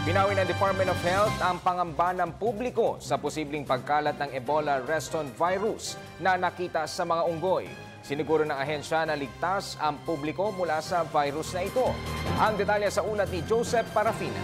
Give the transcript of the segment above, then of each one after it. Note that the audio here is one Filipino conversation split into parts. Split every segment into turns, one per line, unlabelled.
Binawi ng Department of Health ang pangamba ng publiko sa posibleng pagkalat ng Ebola reston virus na nakita sa mga unggoy. Siniguro ng ahensya na ligtas ang publiko mula sa virus na ito. Ang detalye sa ulat ni Joseph Parafina.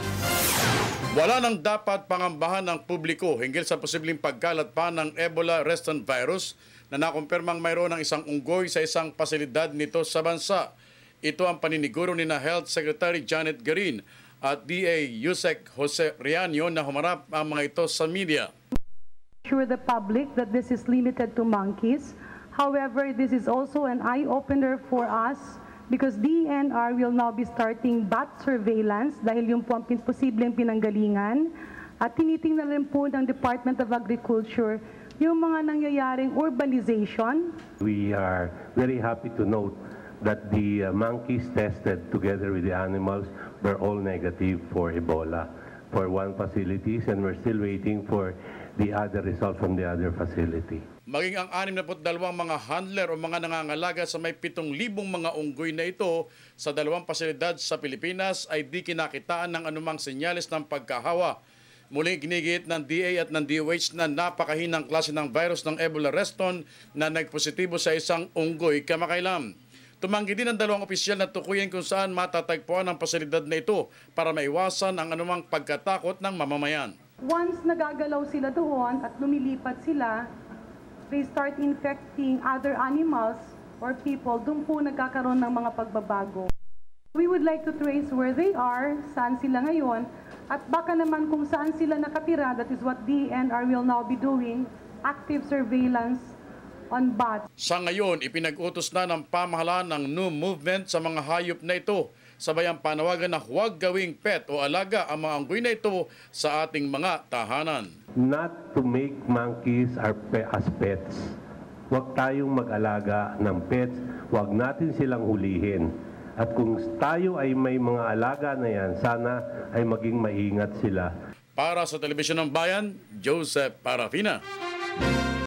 Wala nang dapat pangambahan ng publiko hinggil sa posibleng pagkalat pa ng Ebola reston virus na nakumpirmang mayroon ng isang unggoy sa isang pasilidad nito sa bansa. Ito ang paniniguro ni Health Secretary Janet Garin at DA Yusek Jose Riaño na humarap ang mga ito sa media.
Assure the public that this is limited to monkeys. However, this is also an eye-opener for us because DENR will now be starting bat surveillance dahil yung po ang posibleng pinanggalingan at tinitingnan rin po ng Department of Agriculture yung mga nangyayaring urbanization.
We are very happy to note that the monkeys tested together with the animals were all negative for Ebola for one facilities, and we're still waiting for the other result from the other facility.
Maging ang 62 mga handler o mga nangangalaga sa may 7,000 mga unggoy na ito sa 2 pasilidad sa Pilipinas ay di kinakitaan ng anumang senyales ng pagkahawa. Muling ginigit ng DA at ng DOH na napakahinang klase ng virus ng Ebola reston na nagpositibo sa isang unggoy kamakailan. Tumanggi din ang 2 opisyal na tukuyin kung saan matatagpuan ang pasilidad na ito para maiwasan ang anumang pagkatakot ng mamamayan.
Once nagagalaw sila doon at lumilipat sila, they start infecting other animals or people, doon po nagkakaroon ng mga pagbabago. We would like to trace where they are, saan sila ngayon, at baka naman kung saan sila nakatira. That is what DENR will now be doing, active surveillance on bats.
Sa ngayon, ipinag-utos na ng pamahalaan ng new movement sa mga hayop na ito. Sabay ang panawagan na huwag gawing pet o alaga ang mga unggoy na ito sa ating mga tahanan.
Not to make monkeys as pets. Huwag tayong mag-alaga ng pets. Huwag natin silang hulihin. At kung tayo ay may mga alaga na yan, sana ay maging maingat sila.
Para sa Telebisyon ng Bayan, Joseph Parafina.